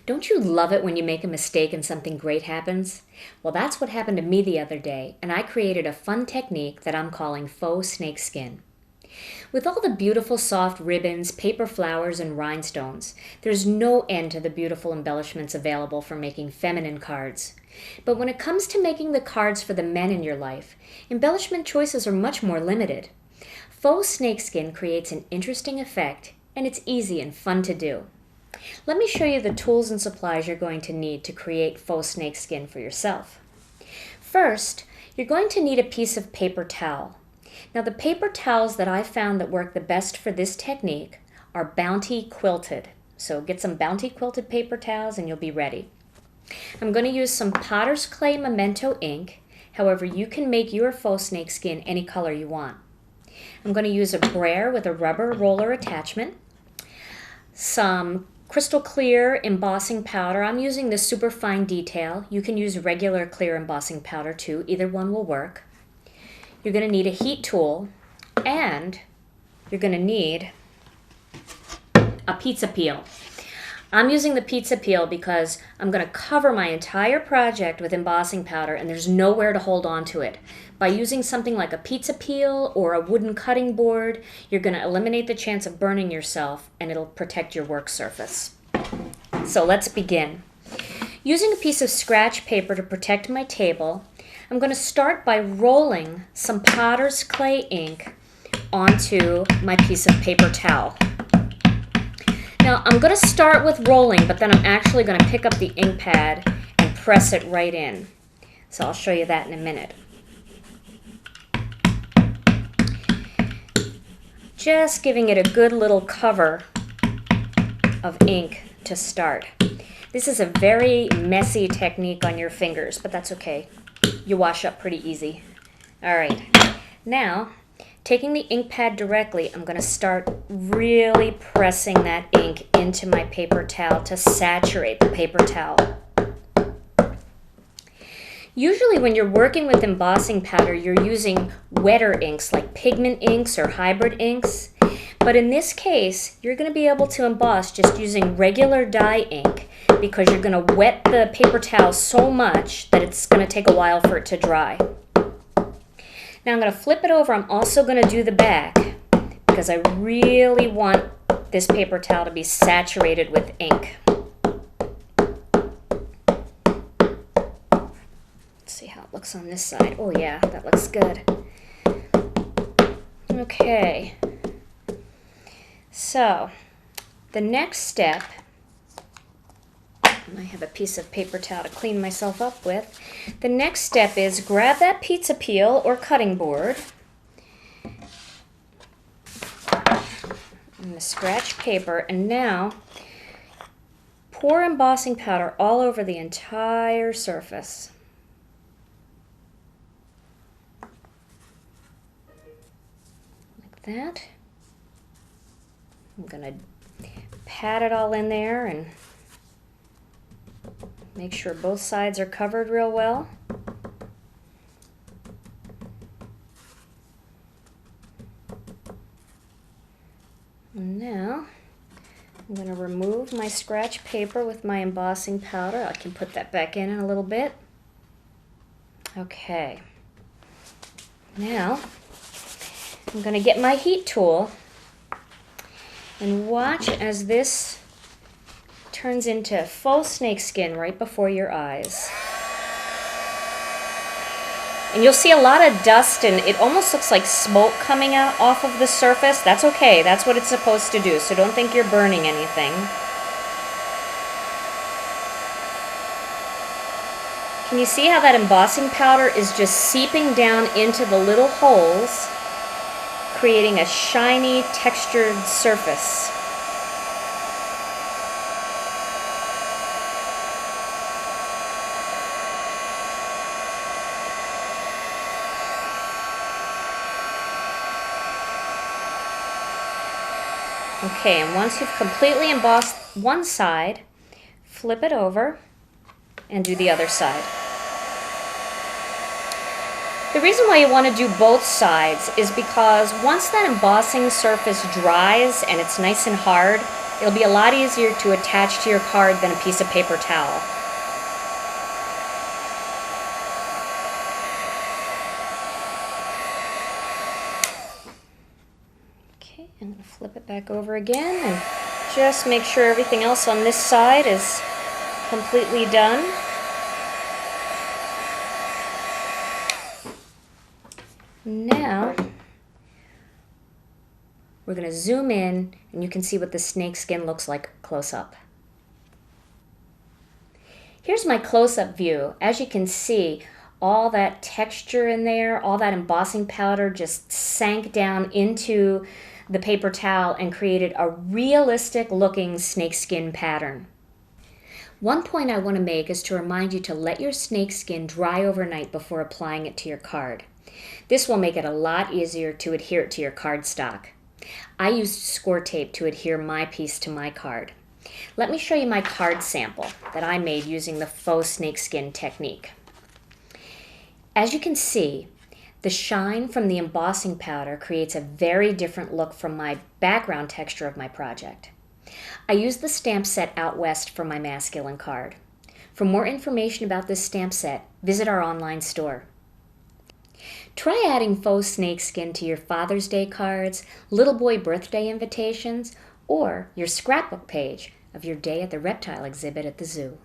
Don't you love it when you make a mistake and something great happens? Well, that's what happened to me the other day, and I created a fun technique that I'm calling faux snakeskin. With all the beautiful soft ribbons, paper flowers, and rhinestones, there's no end to the beautiful embellishments available for making feminine cards. But when it comes to making the cards for the men in your life, embellishment choices are much more limited. Faux snakeskin creates an interesting effect, and it's easy and fun to do. Let me show you the tools and supplies you're going to need to create faux snakeskin for yourself. First, you're going to need a piece of paper towel. Now, the paper towels that I found that work the best for this technique are Bounty quilted. So get some Bounty quilted paper towels and you'll be ready. I'm going to use some Potter's Clay Memento ink. However, you can make your faux snakeskin any color you want. I'm going to use a brayer with a rubber roller attachment, some crystal clear embossing powder. I'm using the super fine detail. You can use regular clear embossing powder too. Either one will work. You're going to need a heat tool, and you're going to need a pizza peel. I'm using the pizza peel because I'm going to cover my entire project with embossing powder and there's nowhere to hold on to it. By using something like a pizza peel or a wooden cutting board, you're going to eliminate the chance of burning yourself and it'll protect your work surface. So let's begin. Using a piece of scratch paper to protect my table, I'm going to start by rolling some Potter's Clay ink onto my piece of paper towel. Now, I'm going to start with rolling, but then I'm actually going to pick up the ink pad and press it right in. So I'll show you that in a minute. Just giving it a good little cover of ink to start. This is a very messy technique on your fingers, but that's okay. You wash up pretty easy. All right, now taking the ink pad directly, I'm going to start really pressing that ink into my paper towel to saturate the paper towel. Usually when you're working with embossing powder, you're using wetter inks like pigment inks or hybrid inks. But in this case, you're going to be able to emboss just using regular dye ink because you're going to wet the paper towel so much that it's going to take a while for it to dry. Now I'm going to flip it over. I'm also going to do the back because I really want this paper towel to be saturated with ink. Let's see how it looks on this side. Oh yeah, that looks good. Okay. So the next step, I have a piece of paper towel to clean myself up with. The next step is grab that pizza peel or cutting board and the scratch paper, and now pour embossing powder all over the entire surface. Like that. I'm going to pat it all in there and make sure both sides are covered real well. And now I'm going to remove my scratch paper with my embossing powder. I can put that back in a little bit. Okay. Now I'm going to get my heat tool and watch as this turns into faux snakeskin right before your eyes. And you'll see a lot of dust and it almost looks like smoke coming out off of the surface. That's okay, that's what it's supposed to do, so don't think you're burning anything. Can you see how that embossing powder is just seeping down into the little holes, creating a shiny, textured surface? Okay, and once you've completely embossed one side, flip it over and do the other side. The reason why you want to do both sides is because once that embossing surface dries and it's nice and hard, It'll be a lot easier to attach to your card than a piece of paper towel. Okay, I'm going to flip it back over again and just make sure everything else on this side is completely done. Now, we're going to zoom in and you can see what the snake skin looks like close up. Here's my close-up view. As you can see, all that texture in there, all that embossing powder just sank down into the paper towel and created a realistic looking snakeskin pattern. One point I want to make is to remind you to let your snakeskin dry overnight before applying it to your card. This will make it a lot easier to adhere it to your cardstock. I used score tape to adhere my piece to my card. Let me show you my card sample that I made using the faux snakeskin technique. As you can see, the shine from the embossing powder creates a very different look from my background texture of my project. I used the stamp set Out West for my masculine card. For more information about this stamp set, visit our online store. Try adding faux snakeskin to your Father's Day cards, little boy birthday invitations, or your scrapbook page of your day at the reptile exhibit at the zoo.